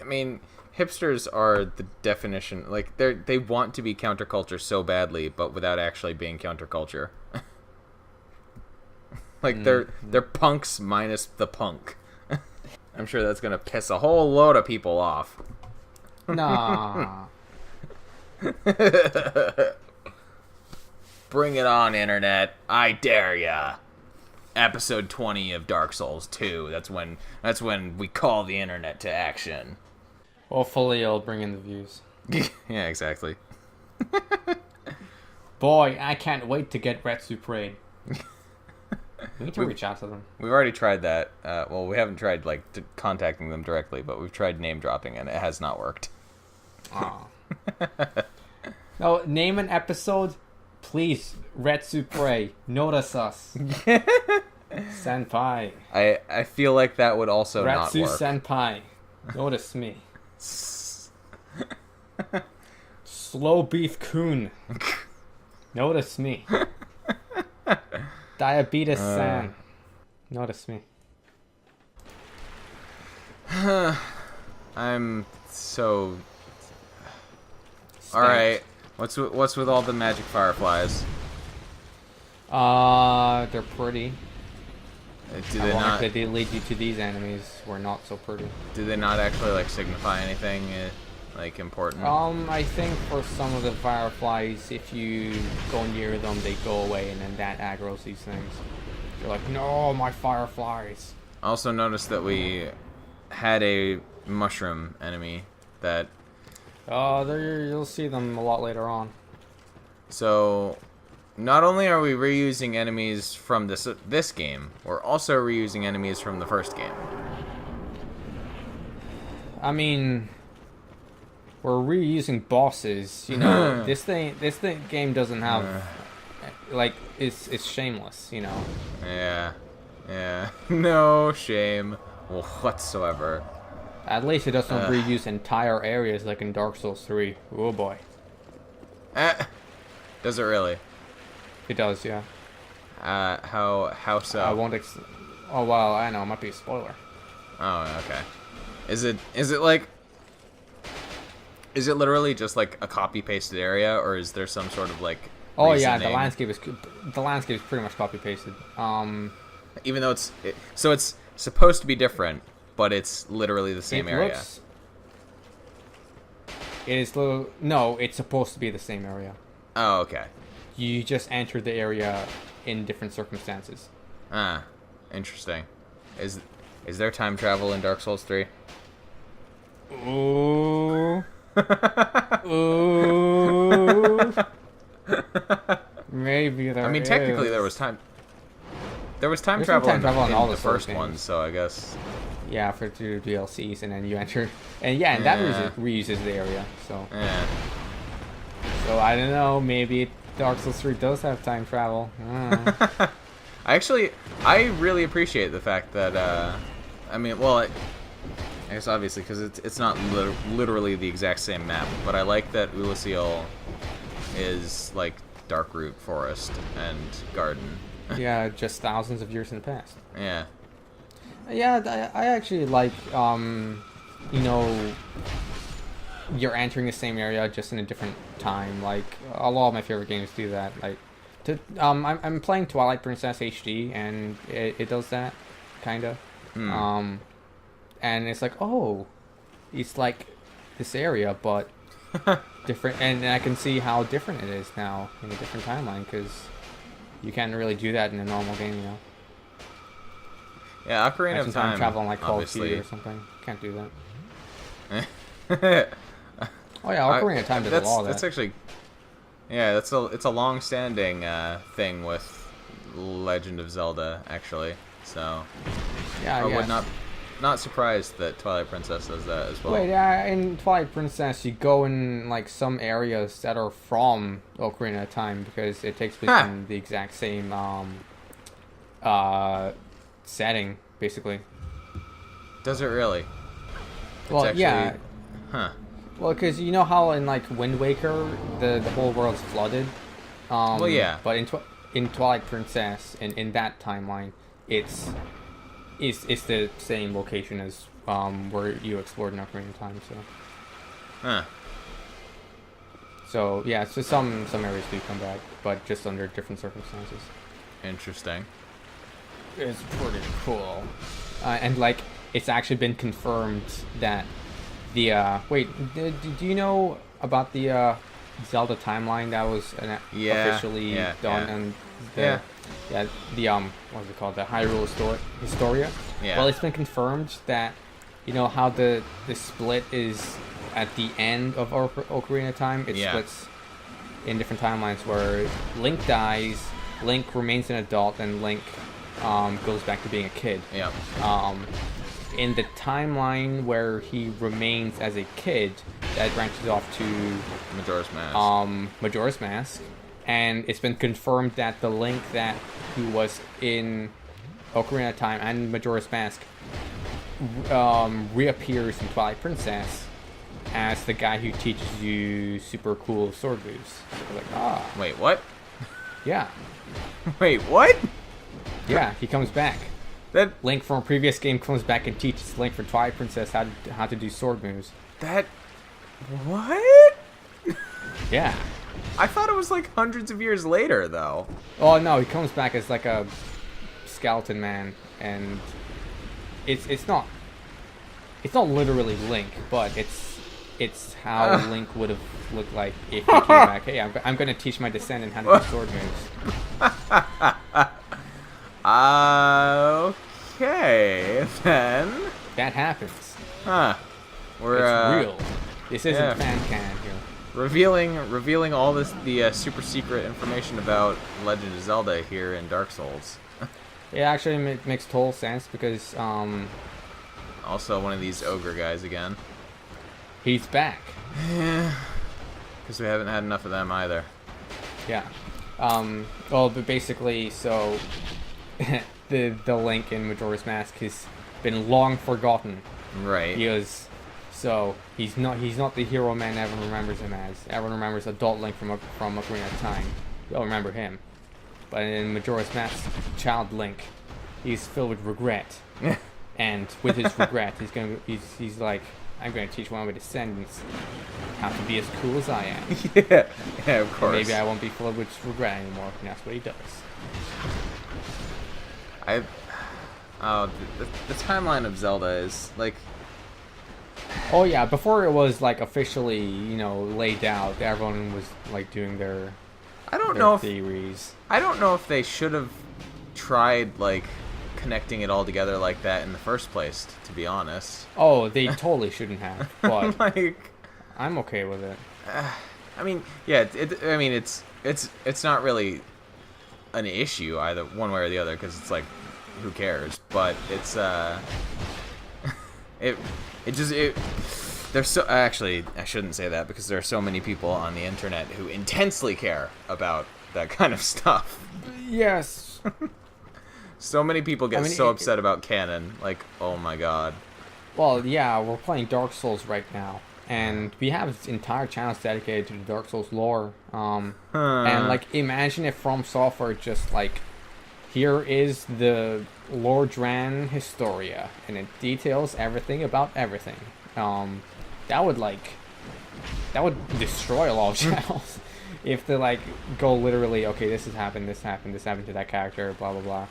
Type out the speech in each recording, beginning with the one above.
I mean, hipsters are the definition. Like they want to be counterculture so badly, but without actually being counterculture. Like they're punks minus the punk. I'm sure that's gonna piss a whole load of people off. Nah. Bring it on, internet! I dare ya. Episode 20 of Dark Souls 2. That's when we call the internet to action. Hopefully it'll bring in the views. Yeah, exactly. Boy, I can't wait to get Retsu Parade. We need to reach out to them. We've already tried that. Well, we haven't tried contacting them directly, but we've tried name dropping, and it has not worked. Oh. No, name an episode, please. Retsu Parade, notice us. Senpai. I feel like that would also not work. Retsu Senpai, notice me. Slow Beef Kun, notice me. Diabetes San, notice me. I'm so... Stamped. Alright, what's with all the magic fireflies? They're pretty. Do they not? If they lead you to these enemies, were not so pretty. Do they not actually signify anything important? I think for some of the fireflies, if you go near them, they go away, and then that aggroes these things. You're like, no, my fireflies. I also noticed that we had a mushroom enemy that... You'll see them a lot later on. So, not only are we reusing enemies from this game, we're also reusing enemies from the first game. I mean, we're reusing bosses. You know, this game doesn't have it's shameless. You know. Yeah. No shame whatsoever. At least it doesn't reuse entire areas like in Dark Souls 3. Oh boy. Does it really? It does, yeah. How so? I won't oh well, I know, it might be a spoiler. Oh, okay. Is it literally just a copy pasted area, or is there some sort of Oh yeah, reasoning? the landscape is pretty much copy pasted. Even though it's supposed to be different, but it's literally the same area. No, it's supposed to be the same area. Oh, okay. You just enter the area in different circumstances. Ah, interesting. Is there time travel in Dark Souls 3? Ooh. Ooh. Maybe there is. I mean, technically there was time. There was time travel in all the first games. one, so I guess. Yeah, for two DLCs, and then you enter, and that reuses the area. So. Yeah. So I don't know. Maybe Dark Souls 3 does have time travel. I really appreciate the fact that. I mean, well, I guess obviously because it's not literally the exact same map, but I like that Ulysseal is Darkroot Forest and Garden. Yeah, just thousands of years in the past. Yeah. Yeah, I actually like, you're entering the same area just in a different time. Like, a lot of my favorite games do that. I'm playing Twilight Princess HD, and it does that, kinda. And it's like, oh, it's like this area, but different, and I can see how different it is now in a different timeline, because you can't really do that in a normal game, you know. Yeah, Ocarina of Time travel on Call of Duty or something. Can't do that. Oh yeah, Ocarina of Time does a lot of that. That's actually, yeah, it's a long-standing thing with Legend of Zelda, actually. So yeah, I would not surprised that Twilight Princess does that as well. Wait, in Twilight Princess, you go in some areas that are from Ocarina of Time because it takes place in the exact same setting, basically. Does it really? Well, actually... yeah. Huh. Well, because you know how in Wind Waker the whole world's flooded. Well, yeah. But in Twilight Princess, in that timeline, it's the same location as where you explored in Ocarina of Time. So. Huh. So yeah, so some areas do come back, but just under different circumstances. Interesting. It's pretty cool, and like it's actually been confirmed that the wait, do you know about the Zelda timeline that was officially done and the what's it called, the Hyrule Historia? Yeah. Well, it's been confirmed that how the split is at the end of Ocarina of Time. It splits in different timelines where Link dies, Link remains an adult, and Link goes back to being a kid. Yeah. In the timeline where he remains as a kid, that branches off to Majora's Mask. Majora's Mask, and it's been confirmed that the Link that who was in Ocarina of Time and Majora's Mask reappears in Twilight Princess as the guy who teaches you super cool sword moves. So like, Wait, what? Yeah. Wait, what? Yeah, he comes back. That Link from a previous game comes back and teaches Link from Twilight Princess how to do sword moves. that what? Yeah. I thought it was like hundreds of years later, though. Oh no, he comes back as like a skeleton man, and it's not literally Link, but it's how Link would have looked like if he came back. Hey, I'm gonna teach my descendant how to do sword moves. Okay, then. That happens. Huh. We're It's real. This isn't fan canon here. revealing all the super secret information about Legend of Zelda here in Dark Souls. It actually makes total sense because Also, one of these ogre guys again. he's back. Yeah. Because we haven't had enough of them either. Yeah. Well, but basically, so the Link in Majora's Mask has been long forgotten. Right. He's not the hero man everyone remembers him as. Everyone remembers adult Link from Ocarina of Time. You'll remember him. But in Majora's Mask, child Link, he's filled with regret. And with his regret, he's like, I'm going to teach one of my descendants how to be as cool as I am. Yeah, of course. Maybe I won't be filled with regret anymore. And that's what he does. The timeline of Zelda is like. Oh yeah, before it was like officially, laid out, everyone was like doing their theories. I don't know if they should have tried like connecting it all together like that in the first place, to be honest. Oh, they totally shouldn't have. But like, I'm okay with it. I mean, yeah, it's not really an issue either one way or the other, because it's like, who cares? But it's there's so actually I shouldn't say that, because there are so many people on the internet who intensely care about that kind of stuff. Yes. So many people get so upset about canon, like, oh my god. Well, yeah, we're playing Dark Souls right now, and we have entire channels dedicated to the Dark Souls lore. And like, imagine if From Software just like, here is the Lord Dran Historia, and it details everything about everything. That would destroy a lot of channels if they like go literally, okay, this has happened, this happened to that character, blah blah blah.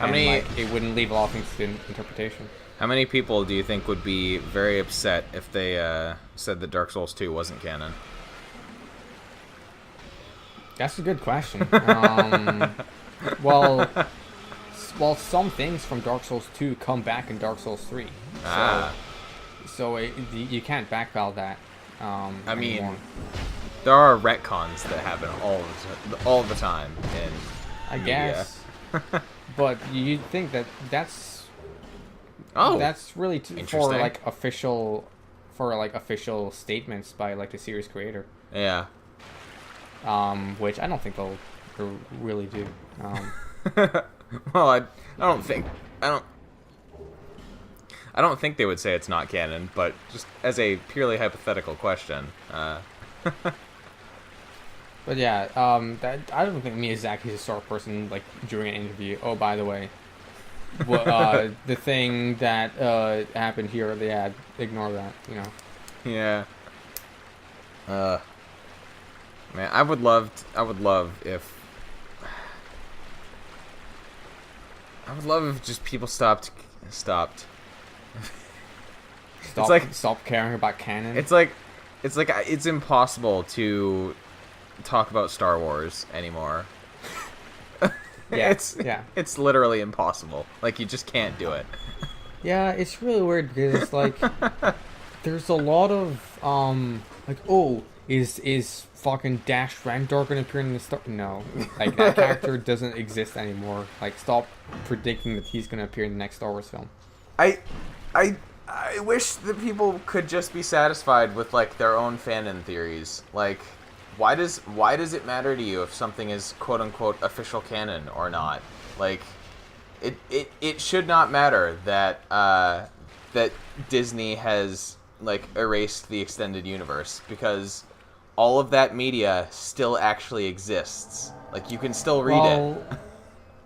It wouldn't leave a lot of things to interpretation. How many people do you think would be very upset if they said that Dark Souls 2 wasn't canon? That's a good question. Well, some things from Dark Souls 2 come back in Dark Souls 3. So you can't backpedal that. I mean, there are retcons that happen all the time in I media. guess. But you'd think that's really for official statements by like the series creator. Yeah. Which I don't think they'll really do. Well, I don't think they would say it's not canon, but just as a purely hypothetical question. But yeah, I don't think Miyazaki's a sort of person like during an interview. Oh, by the way, The thing that happened here, yeah, ignore that, you know. Yeah. Man, I would love if just people stopped. Stop caring about canon. It's impossible to talk about Star Wars anymore. Yeah, It's literally impossible. Like, you just can't do it. Yeah, it's really weird because it's like there's a lot of like, oh, is fucking Dash Rendar gonna appear in the Star? No, like that character doesn't exist anymore. Like, stop predicting that he's gonna appear in the next Star Wars film. I wish that people could just be satisfied with, like, their own fanon theories. Like, why does it matter to you if something is quote unquote official canon or not? Like, it should not matter that that Disney has, like, erased the extended universe, because all of that media still actually exists. Like, you can still read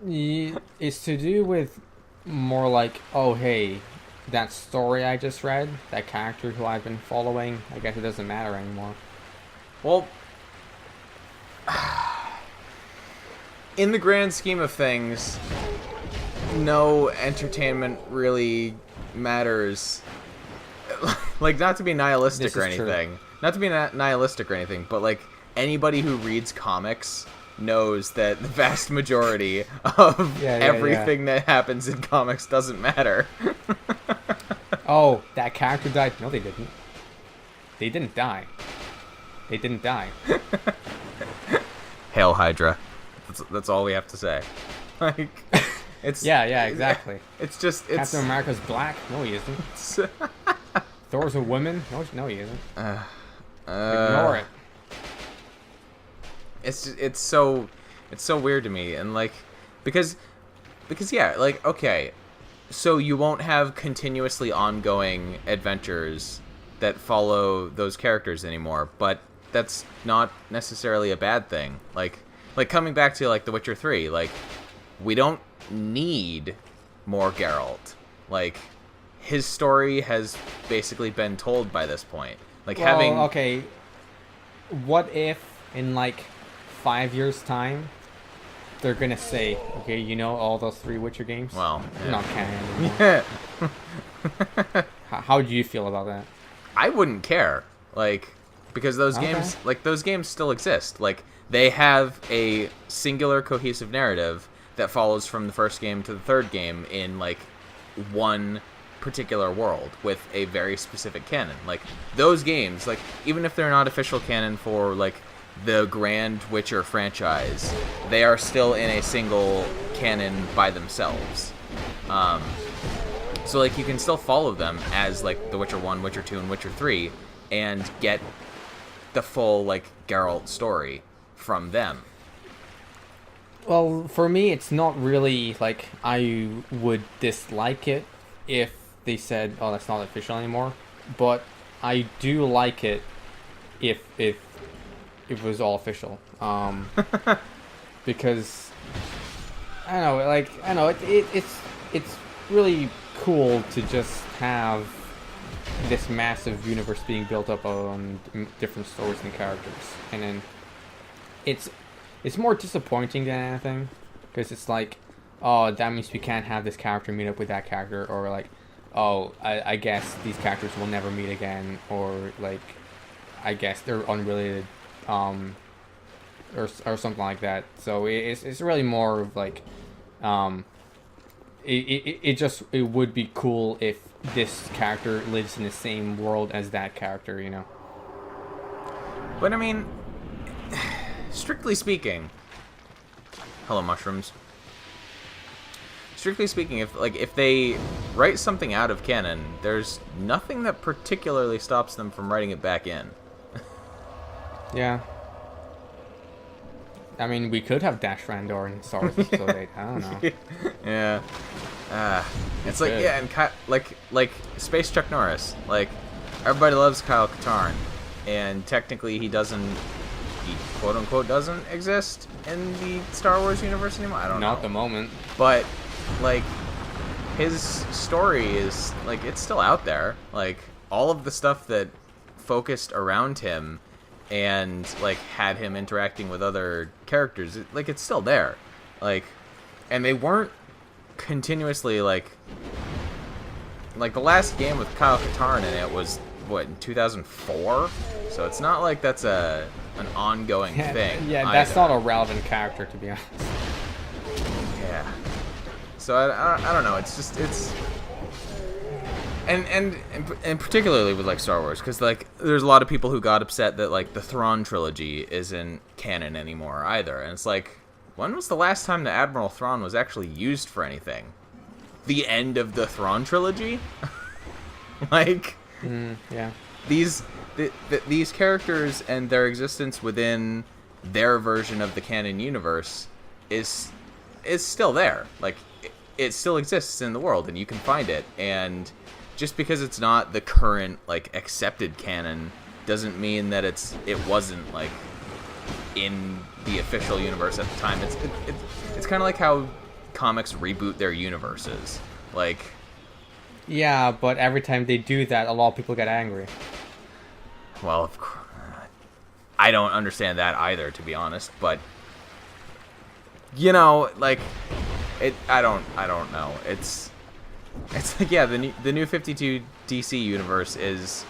it. It's to do with more like, oh hey, that story I just read, that character who I've been following, I guess it doesn't matter anymore. Well, in the grand scheme of things, no entertainment really matters. Like, not to be nihilistic or anything. Not to be nihilistic or anything, but, like, anybody who reads comics knows that the vast majority of everything that happens in comics doesn't matter. Oh, that character died. No, they didn't. They didn't die. They didn't die. Hail Hydra. That's all we have to say. Like, it's yeah, exactly. It's Captain America's black. No, he isn't. Thor's a woman. No, he isn't. Ignore it. It's so weird to me, and, like, because yeah, like, okay, so you won't have continuously ongoing adventures that follow those characters anymore, but that's not necessarily a bad thing. Like coming back to, like, The Witcher 3, like, we don't need more Geralt. Like, his story has basically been told by this point. Like, okay, what if in, like, 5 years time they're gonna say, okay, you know, all those 3 Witcher games, well, yeah, not canon anymore. Yeah. How do you feel about that? I wouldn't care, like, because those games still exist. Like, they have a singular cohesive narrative that follows from the first game to the third game in, like, one particular world with a very specific canon. Like, those games, like, even if they're not official canon for, like, the grand Witcher franchise, they are still in a single canon by themselves. So, like, you can still follow them as, like, The Witcher 1, Witcher 2, and Witcher 3, and get the full, like, Geralt story from them. Well, for me, it's not really, like, I would dislike it if they said, oh, that's not official anymore, but I do like it if it was all official. Because I don't know, it's really cool to just have this massive universe being built up on different stories and characters, and then it's more disappointing than anything, because it's like, oh, that means we can't have this character meet up with that character, or like, oh, I guess these characters will never meet again, or like, I guess they're unrelated, or something like that. So it's really more of like, it would be cool if this character lives in the same world as that character, you know. But I mean, strictly speaking, hello mushrooms. Strictly speaking, if they write something out of canon, there's nothing that particularly stops them from writing it back in. Yeah. I mean, we could have Dash Rendar in Star Wars Episode 8. I don't know. Yeah. It's like, yeah, and like Space Chuck Norris. Like, everybody loves Kyle Katarn, and technically he quote unquote doesn't exist in the Star Wars universe anymore. I don't know. Not at the moment. But, like, his story is like it's still out there. Like all of the stuff that focused around him and like had him interacting with other characters, like it's still there. Like, and they weren't continuously like the last game with Kyle Katarn in it was what, in 2004. So it's not like that's an ongoing thing. Yeah, that's not a relevant character, to be honest. Yeah. So I don't know. It's just and particularly with like Star Wars, because like there's a lot of people who got upset that like the Thrawn trilogy isn't canon anymore either, and it's like, when was the last time the Admiral Thrawn was actually used for anything? The end of the Thrawn trilogy? Like, yeah. These characters and their existence within their version of the canon universe is still there. Like, it still exists in the world, and you can find it. And just because it's not the current like accepted canon doesn't mean that it wasn't like in the official universe at the time. It's kind of like how comics reboot their universes. Like, yeah, but every time they do that, a lot of people get angry. Well, of course, I don't understand that either, to be honest. But you know, like, I don't know. It's like, yeah, the new 52 DC universe is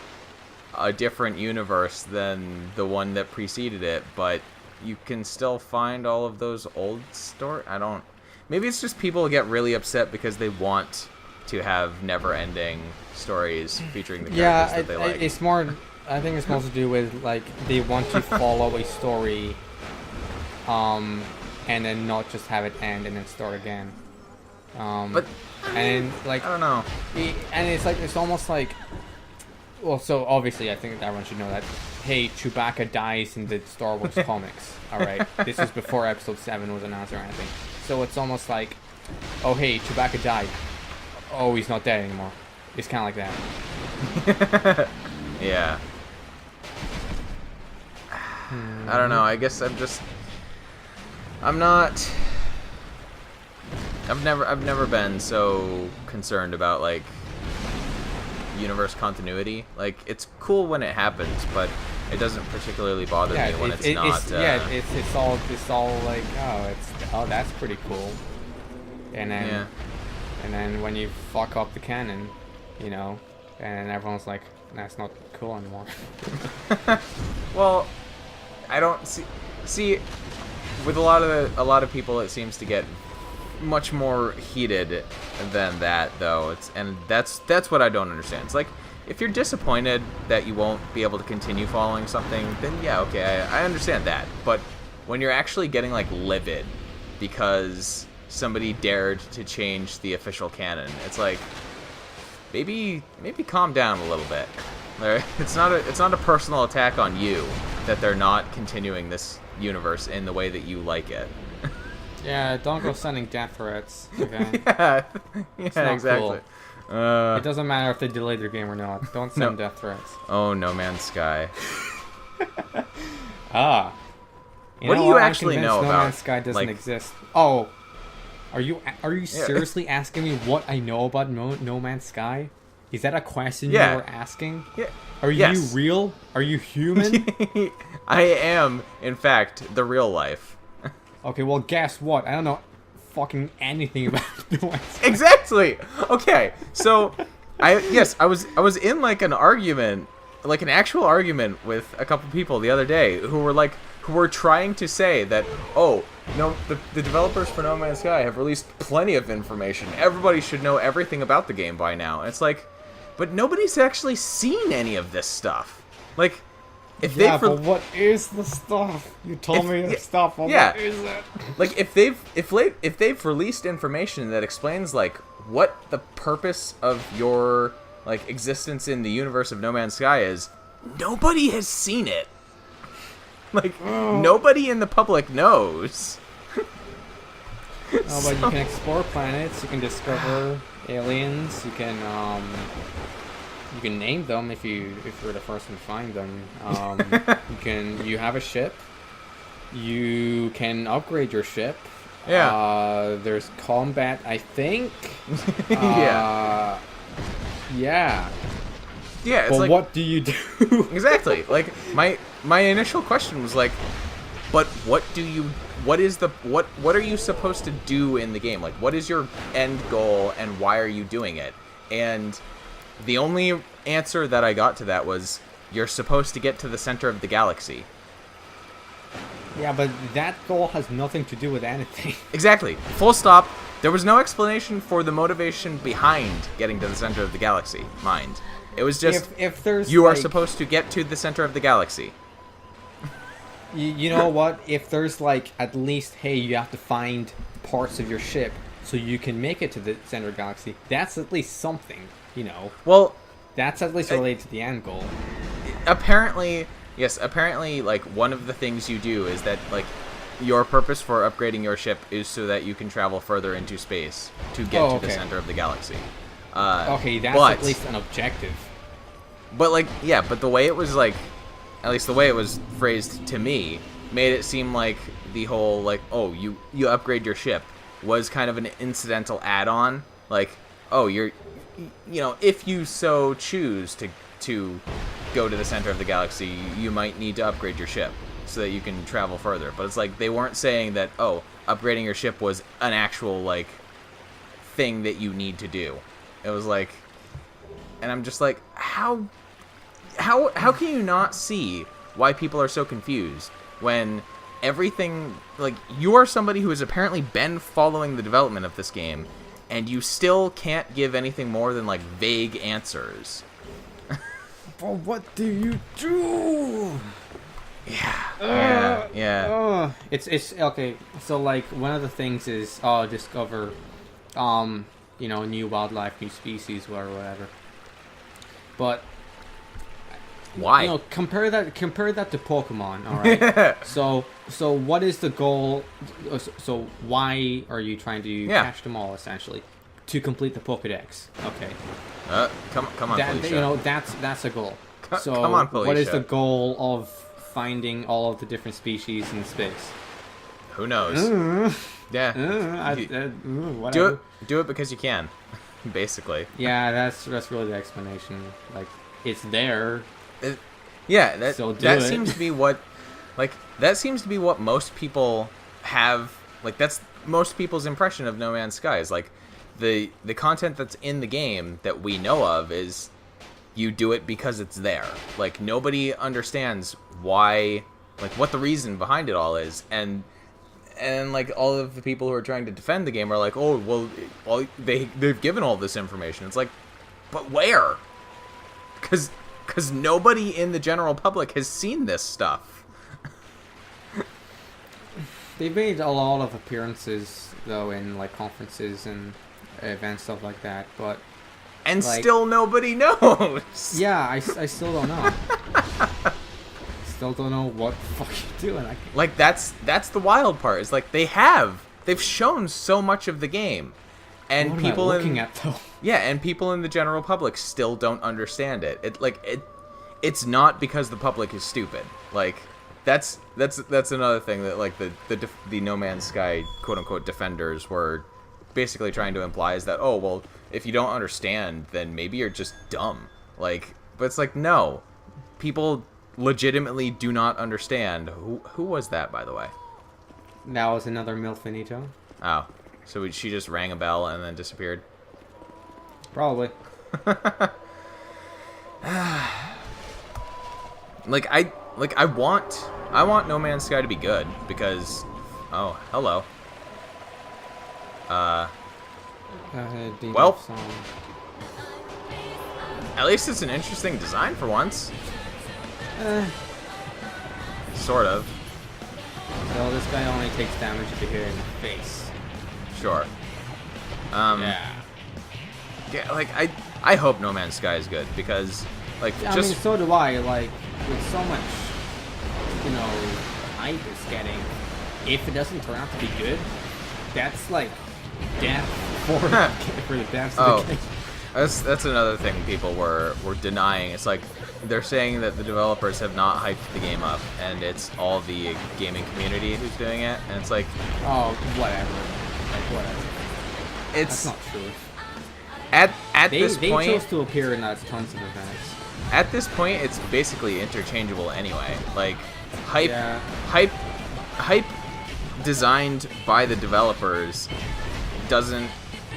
a different universe than the one that preceded it, but you can still find all of those old stories. Maybe it's just people get really upset because they want to have never-ending stories featuring the characters that they like. It's more. I think it's more to do with like they want to follow a story, and then not just have it end and then start again. But and like I don't know. And it's like, it's almost like, well, so obviously I think that everyone should know that, hey, Chewbacca dies in the Star Wars comics. All right, this is before Episode 7 was announced or anything. So it's almost like, oh hey, Chewbacca died. Oh, he's not dead anymore. It's kind of like that. Yeah. I don't know. I guess I've never been so concerned about like universe continuity. Like, it's cool when it happens, but it doesn't particularly bother me when it's not. It's all like, oh, that's pretty cool. And then when you fuck up the canon, you know, and everyone's like, that's not cool anymore. Well, I don't see with a lot of people, it seems to get much more heated than that, though. That's what I don't understand. It's like, if you're disappointed that you won't be able to continue following something, then yeah, okay, I understand that. But when you're actually getting like livid because somebody dared to change the official canon, it's like, maybe calm down a little bit. It's not a personal attack on you that they're not continuing this universe in the way that you like it. Yeah, don't go sending death threats. Okay? Yeah, exactly. Cool. It doesn't matter if they delay their game or not. Don't send death threats. Oh, No Man's Sky. What do you actually know about? No Man's Sky doesn't exist. Oh, are you seriously asking me what I know about No Man's Sky? Is that a question you were asking? Yeah. Are you real? Are you human? I am, in fact, the real life. Okay, well, guess what? I don't know fucking anything about No Man's Sky. Exactly. Okay, so I was in like an argument, like an actual argument with a couple people the other day who were trying to say that, oh, no, the developers for No Man's Sky have released plenty of information. Everybody should know everything about the game by now. And it's like, but nobody's actually seen any of this stuff. Like, but what is the stuff? You told me the stuff. Well, what is it? Like, if they've released information that explains like what the purpose of your like existence in the universe of No Man's Sky is, nobody has seen it. Like, nobody in the public knows. Oh, but you can explore planets. You can discover aliens. You can name them if you're the first one to find them. You have a ship. You can upgrade your ship. Yeah. There's combat, I think. Yeah. Yeah. Yeah, it's But like, what do you do? exactly. Like my initial question was like, but what are you supposed to do in the game? Like, what is your end goal and why are you doing it? And the only answer that I got to that was, you're supposed to get to the center of the galaxy. Yeah, but that goal has nothing to do with anything. Exactly. Full stop. There was no explanation for the motivation behind getting to the center of the galaxy. Mind. It was just, if there's you are like, supposed to get to the center of the galaxy. you know what? If there's like at least, hey, you have to find parts of your ship so you can make it to the center of the galaxy. That's at least something, you know. Well, That's at least related to the end goal. apparently, yes, apparently, like, one of the things you do is that, like, your purpose for upgrading your ship is so that you can travel further into space to get to the center of the galaxy. Okay, that's but, at least an objective. But, like, yeah, but the way it was, like, at least the way it was phrased to me, made it seem like the whole, like, oh, you upgrade your ship was kind of an incidental add-on. Like, oh, you know, if you so choose to go to the center of the galaxy, you might need to upgrade your ship so that you can travel further. But it's like, they weren't saying that, oh, upgrading your ship was an actual, like, thing that you need to do. It was like, and I'm just like, how can you not see why people are so confused when everything, like, you are somebody who has apparently been following the development of this game, and you still can't give anything more than, like, vague answers. But what do you do? Yeah. It's okay. So like one of the things is discover, you know, new wildlife, new species, or whatever. But Why? you know, compare that to Pokemon. All right. So what is the goal? So why are you trying to catch them all essentially? To complete the Pokédex. Okay. Come on, Felicia. You know, that's a goal. So come on, Felicia. what is the goal of finding all of the different species in space? Who knows? Yeah. Whatever. Do it because you can, basically. Yeah, that's really the explanation. Like, it's there. Yeah, So do that it. seems to be what, like, that seems to be what most people have. Like, that's most people's impression of No Man's Sky is like, the content that's in the game that we know of is you do it because it's there. Like, nobody understands why, like, what the reason behind it all is, and like, all of the people who are trying to defend the game are like, oh, well, they've given all this information. It's like, but where? Because nobody in the general public has seen this stuff. They made a lot of appearances though in like conferences and events, stuff like that, but And like, still nobody knows. yeah, I still don't know. Still don't know what the fuck you're doing. Like, that's the wild part. Is like, they've shown so much of the game, and what people am I looking at though? yeah, and people in the general public still don't understand it. It's not because the public is stupid. Like, that's another thing that, like, the No Man's Sky quote unquote defenders were basically trying to imply, is that, oh, well, if you don't understand, then maybe you're just dumb. Like, but it's like, no, people legitimately do not understand. Who was that, by the way? That was another Milfinito. Oh, so she just rang a bell and then disappeared. Probably. I want No Man's Sky to be good because, oh, hello. Well, at least it's an interesting design for once. Sort of. So this guy only takes damage if you hit it in the face. Sure. Yeah. Yeah, like, I hope No Man's Sky is good because, like, I mean, so do I. Like, with so much, you know, hype it's getting, if it doesn't turn out to be good, that's like death for the devs of the game. That's another thing people were denying. It's like they're saying that the developers have not hyped the game up, and it's all the gaming community who's doing it. And it's like, oh, whatever. Like whatever. It's That's not true. At They this point, chose to appear in tons of events. at this point, it's basically interchangeable anyway. Like hype, Yeah. hype designed by the developers doesn't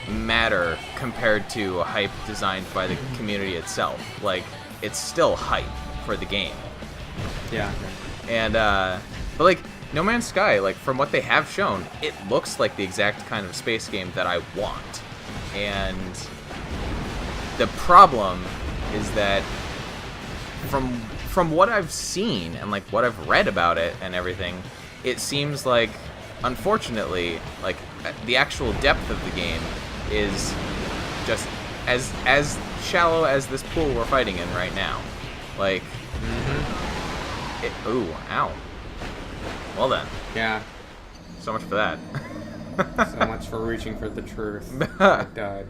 matter compared to a hype designed by the community itself. Like, it's still hype for the game. Yeah. And but like No Man's Sky, like from what they have shown, it looks like the exact kind of space game that I want. And the problem is that from what I've seen and like what I've read about it and everything, it seems like, unfortunately, like the actual depth of the game is just as shallow as this pool we're fighting in right now. Like, ooh, ow. Well then. Yeah. So much for that. So much for reaching for the truth. I died.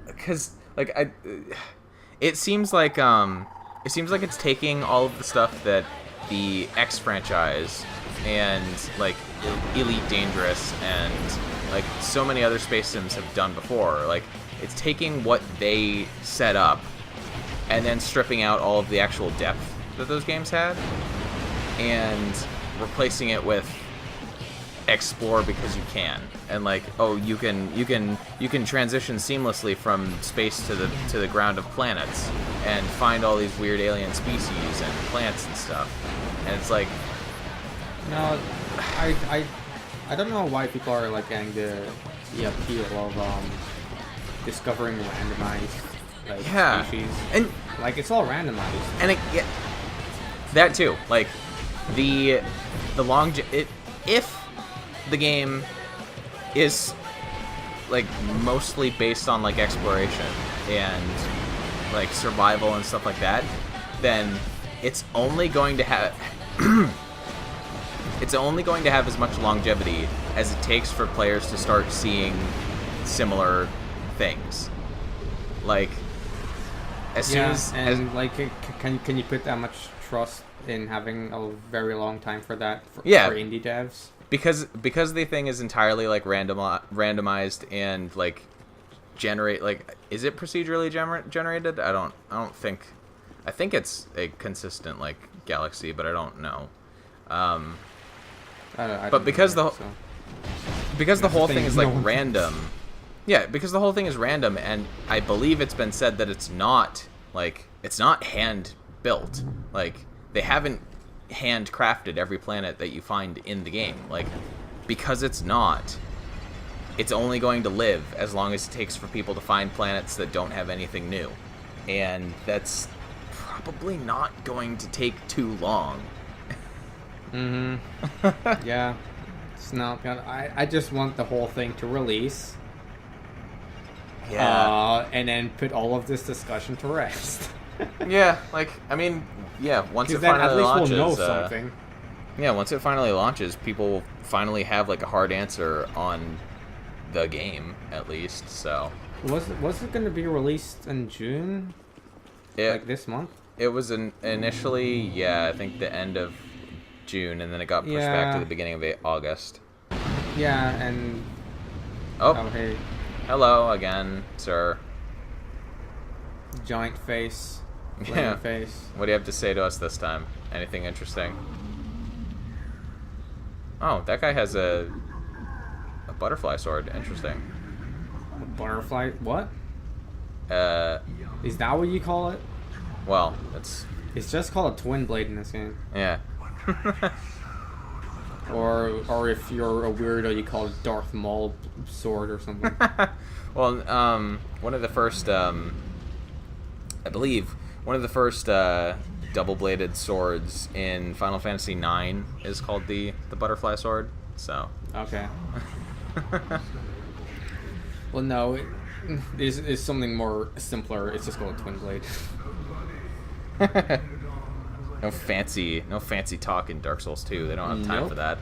Because like it seems like it's taking all of the stuff that the X franchise and like Elite Dangerous and like so many other space sims have done before. Like, it's taking what they set up and then stripping out all of the actual depth that those games had and replacing it with explore because you can. And like, oh, you can transition seamlessly from space to the ground of planets and find all these weird alien species and plants and stuff. And it's like, No, I don't know why people are like getting the appeal of discovering randomized species. And like, it's all randomized. And that too, like the if the game is like mostly based on like exploration and like survival and stuff like that, then it's only going to have as much longevity as it takes for players to start seeing similar things. Like, as soon as like, can you put that much trust in having a very long time for that for indie devs? Because the thing is entirely like randomized and like generate, like, is it procedurally generated? I think it's a consistent like galaxy, but I don't know. But because the whole thing is like random. Yeah, because the whole thing is random, and I believe it's been said that it's not hand built. Like, they haven't handcrafted every planet that you find in the game. Like, because it's only going to live as long as it takes for people to find planets that don't have anything new. And that's probably not going to take too long. Yeah. It's not. I just want the whole thing to release. Yeah. And then put all of this discussion to rest. Yeah, like, I mean, yeah, once it then finally at least launches, we'll know something. Yeah, once it finally launches, people will finally have like a hard answer on the game, at least. So Was it going to be released in June? Like this month? It was initially, yeah, I think the end of June, and then it got pushed back to the beginning of August. Yeah, and oh hey, hello again, sir. Giant face. Yeah. Face. What do you have to say to us this time? Anything interesting? Oh, that guy has a butterfly sword. Interesting. A butterfly? What? Is that what you call it? Well, it's just called a twin blade in this game. Yeah. or if you're a weirdo, you call it Darth Maul sword or something. Well, one of the first, I believe, one of the first double-bladed swords in Final Fantasy IX is called the butterfly sword. So. Okay. Well, no, it's something more simpler. It's just called a twin blade. No fancy talk in Dark Souls 2. They don't have time for that.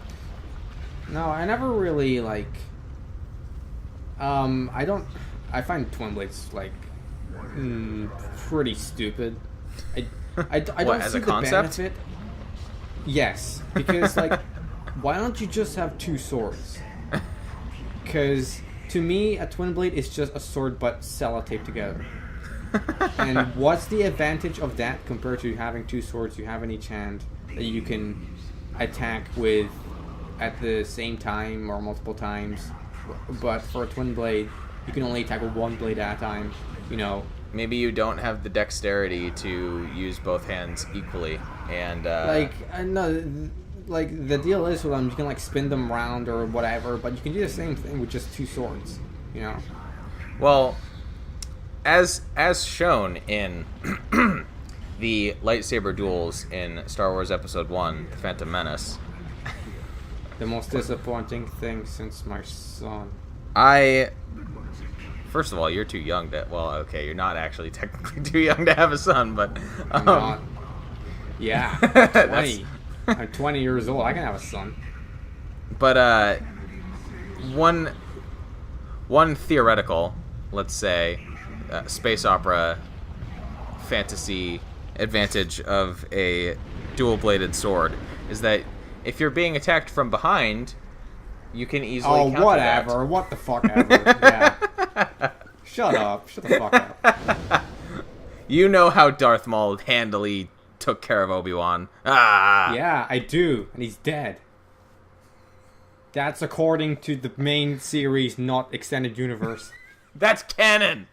No, I never really like. I find twin blades like Pretty stupid. I What, don't as see a the concept? benefit. Yes, because like, why don't you just have two swords? Because to me, a twin blade is just a sword but sellotaped together. And what's the advantage of that compared to having two swords you have in each hand that you can attack with at the same time or multiple times? But for a twin blade, you can only attack with one blade at a time. You know, Maybe you don't have the dexterity to use both hands equally, and I know, like the deal is with them, you can like spin them around or whatever, but you can do the same thing with just two swords. You know. well, as shown in the lightsaber duels in Star Wars Episode 1, The Phantom Menace, The most disappointing thing since my son. First of all, you're too young to... Well, okay, you're not actually technically too young to have a son, but... I'm not. Yeah, I'm 20. I'm 20 years old. I can have a son. But, one theoretical, let's say, space opera fantasy advantage of a dual-bladed sword is that if you're being attacked from behind, you can easily counter whatever. that. What the fuck ever. Yeah. Shut up. Shut the fuck up. You know how Darth Maul handily took care of Obi-Wan. Ah! Yeah, I do. And he's dead. That's according to the main series, not extended universe. That's canon!